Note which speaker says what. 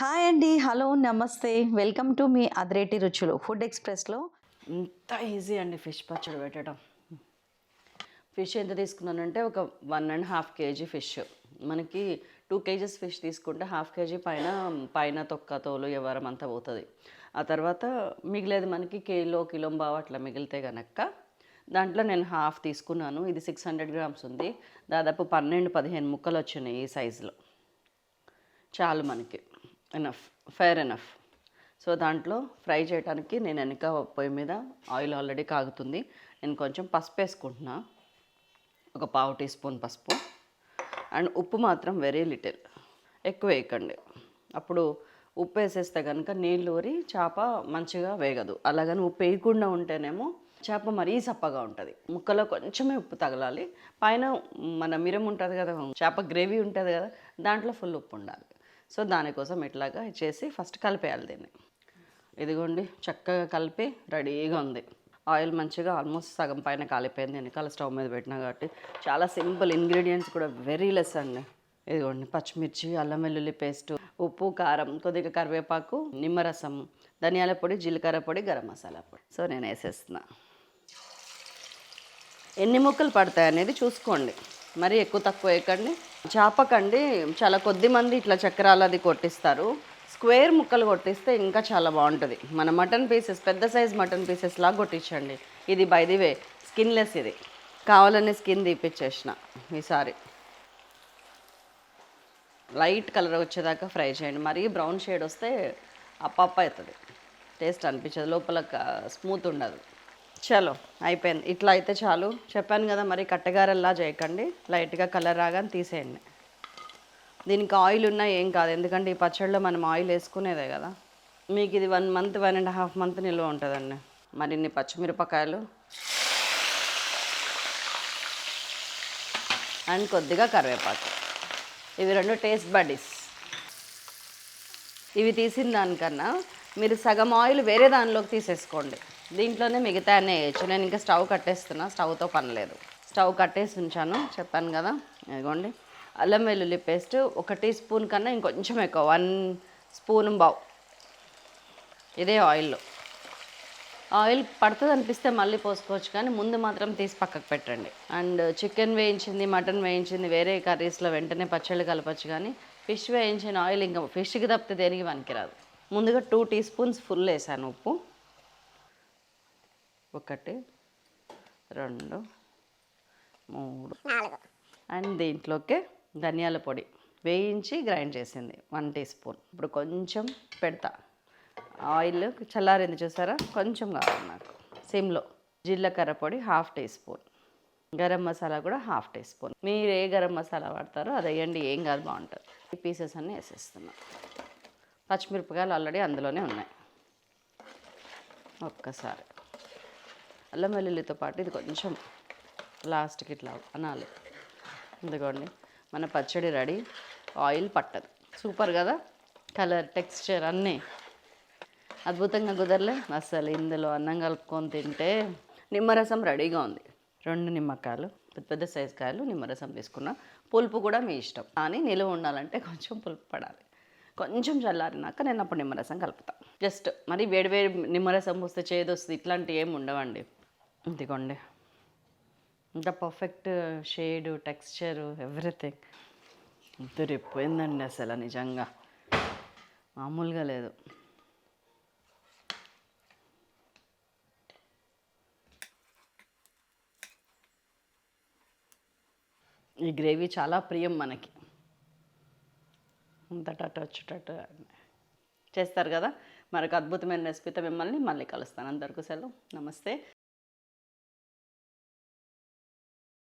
Speaker 1: Hi అండి. Hello, నమస్తే. Welcome to me అదిరేటి రుచులు ఫుడ్ ఎక్స్‌ప్రెస్‌లో.
Speaker 2: ఇంత ఈజీ అండి ఫిష్ పచ్చడి పెట్టడం. ఫిష్ ఎంత తీసుకున్నానంటే ఒక 1½ కేజీ ఫిష్. మనకి 2 కేజీస్ ఫిష్ తీసుకుంటే హాఫ్ కేజీ పైన పైన తొక్క తోలు వ్యవహారం అంతా పోతుంది. ఆ తర్వాత మిగిలేది మనకి కిలోంబావు అట్లా మిగిలితే గనక దాంట్లో నేను హాఫ్ తీసుకున్నాను. ఇది 600 గ్రామ్స్ ఉంది. దాదాపు 12-15 ముక్కలు వచ్చినాయి ఈ సైజులో. చాలు మనకి, ఎనఫ్, ఫెయిర్ ఎనఫ్. సో దాంట్లో ఫ్రై చేయడానికి నేను వెనక పొయ్యి మీద ఆయిల్ ఆల్రెడీ కాగుతుంది. నేను కొంచెం పసుపు వేసుకుంటున్నా, ఒక పావు టీ స్పూన్ పసుపు. అండ్ ఉప్పు మాత్రం వెరీ లిటిల్, ఎక్కువ వేయకండి. అప్పుడు ఉప్పు వేసేస్తే కనుక నీళ్ళు ఊరి చేప మంచిగా వేగదు. అలాగని ఉప్పు వేయకుండా ఉంటేనేమో చేప మరీ సప్పగా ఉంటుంది. ముక్కలో కొంచెమే ఉప్పు తగలాలి. పైన మన మిరం ఉంటుంది కదా, చేప గ్రేవీ ఉంటుంది కదా, దాంట్లో ఫుల్ ఉప్పు ఉండాలి. సో దానికోసం ఇట్లాగా చేసి ఫస్ట్ కలిపేయాలి దీన్ని. ఇదిగోండి, చక్కగా కలిపి రెడీగా ఉంది. ఆయిల్ మంచిగా ఆల్మోస్ట్ సగం పైన కాలిపోయింది. వెనకాల స్టవ్ మీద పెట్టినా కాబట్టి చాలా సింపుల్. ఇంగ్రీడియంట్స్ కూడా వెరీ లెస్ అండి. ఇదిగోండి, పచ్చిమిర్చి, అల్లం వెల్లుల్లి పేస్ట్, ఉప్పు, కారం, కొద్దిగా కరివేపాకు, నిమ్మరసం, ధనియాల పొడి, జీలకర్ర పొడి, గరం మసాలా పొడి. సో నేను వేసేస్తున్నా. ఎన్ని ముక్కలు పడతాయి అనేది చూసుకోండి, మరీ ఎక్కువ తక్కువ వేయకండి. చేపకండి చాలా కొద్ది మంది ఇట్లా చక్రాలు అది కొట్టిస్తారు. స్క్వేర్ ముక్కలు కొట్టిస్తే ఇంకా చాలా బాగుంటుంది. మన మటన్ పీసెస్, పెద్ద సైజ్ మటన్ పీసెస్ లాగా కొట్టించండి. ఇది బై ది వే స్కిన్లెస్, ఇది కావాలని స్కిన్ తీపిచ్చేసిన. ఈసారి లైట్ కలర్ వచ్చేదాకా ఫ్రై చేయండి. మరీ బ్రౌన్ షేడ్ వస్తే అప్ప అవుతుంది, టేస్ట్ అనిపించదు, లోపల స్మూత్ ఉండదు. చలో అయిపోయింది. ఇట్లా అయితే చాలు. చెప్పాను కదా, మరి కట్టగారల్లా చేయకండి. లైట్గా కలర్ రాగానే తీసేయండి. దీనికి ఆయిల్ ఉన్నా ఏం కాదు, ఎందుకంటే ఈ పచ్చడిలో మనం ఆయిల్ వేసుకునేదే కదా. మీకు ఇది 1 మంత్, 1½ మంత్ నిల్వ ఉంటుందండి. మరిన్ని పచ్చిమిరపకాయలు అండ్ కొద్దిగా కరివేపాకు. ఇవి 2 టేస్ట్ బడ్డీస్. ఇవి తీసిన దానికన్నా మీరు సగం ఆయిల్ వేరే దానిలోకి తీసేసుకోండి. దీంట్లోనే మిగతా అన్నీ వేయచ్చు. నేను ఇంకా స్టవ్ కట్టేస్తున్నా, స్టవ్తో పని లేదు. స్టవ్ కట్టేసి ఉంచాను, చెప్పాను కదా. ఇదిగోండి, అల్లం వెల్లుల్లి పేస్ట్ 1 టీ స్పూన్ కన్నా ఇంకొంచెం ఎక్కువ, 1 స్పూన్ బావు. ఇదే ఆయిల్లో. ఆయిల్ పడుతుంది అనిపిస్తే మళ్ళీ పోసుకోవచ్చు, కానీ ముందు మాత్రం తీసి పక్కకు పెట్టండి. అండ్ చికెన్ వేయించింది, మటన్ వేయించింది వేరే కర్రీస్లో వెంటనే పచ్చళ్ళు కలపచ్చు, కానీ ఫిష్ వేయించిన ఆయిల్ ఇంకా ఫిష్కి తప్పితే దేనికి పనికిరాదు. ముందుగా 2 టీ స్పూన్స్ ఫుల్ వేసాను ఉప్పు. 1, 2, 3, 4. అండ్ దీంట్లోకి ధనియాల పొడి వేయించి గ్రైండ్ చేసింది 1 టీ స్పూన్. ఇప్పుడు కొంచెం పెడతా. ఆయిల్ చల్లారింది చూసారా, కొంచెం కావాలి నాకు. సిమ్లో జీలకర్ర పొడి 1/2 టీ స్పూన్. గరం మసాలా కూడా 1/2 టీ స్పూన్. మీరు ఏ గరం మసాలా వాడతారో అది వేయండి, ఏం కాదు, బాగుంటుంది. ఈ పీసెస్ అన్నీ వేసేస్తున్నా. పచ్చిమిరపకాయలు ఆల్రెడీ అందులోనే ఉన్నాయి. ఒక్కసారి అల్లం వెల్లుల్లితో పాటు ఇది కొంచెం లాస్ట్కి ఇట్లా అనాలి. ఇదిగోండి, మన పచ్చడి రెడీ. ఆయిల్ పట్టదు. సూపర్ కదా, కలర్, టెక్స్చర్ అన్నీ అద్భుతంగా కుదరలే అసలు. ఇందులో అన్నం కలుపుకొని తింటే. నిమ్మరసం రెడీగా ఉంది. 2 నిమ్మకాయలు, పెద్ద పెద్ద సైజు కాయలు నిమ్మరసం తీసుకున్నా. పులుపు కూడా మీ ఇష్టం, కానీ నిలువ ఉండాలంటే కొంచెం పులుపు పడాలి. కొంచెం చల్లారినాక నేను అప్పుడు నిమ్మరసం కలుపుతాను. జస్ట్ మరి వేడి వేడి నిమ్మరసం వస్తే చేదు వస్తుంది, ఇట్లాంటివి ఏమి ఉండవండి. ఇదిగోండి, ఇంత పర్ఫెక్ట్ షేడు, టెక్స్చరు, ఎవ్రీథింగ్ తిరిగిపోయిందండి అసలు. నిజంగా మామూలుగా లేదు. ఈ గ్రేవీ చాలా ప్రియం మనకి. అంతటా వచ్చేటట్టు చేస్తారు కదా. మరొక అద్భుతమైన రెసిపీతో మిమ్మల్ని మళ్ళీ కలుస్తాను. అందరికీ సెలవు, నమస్తే.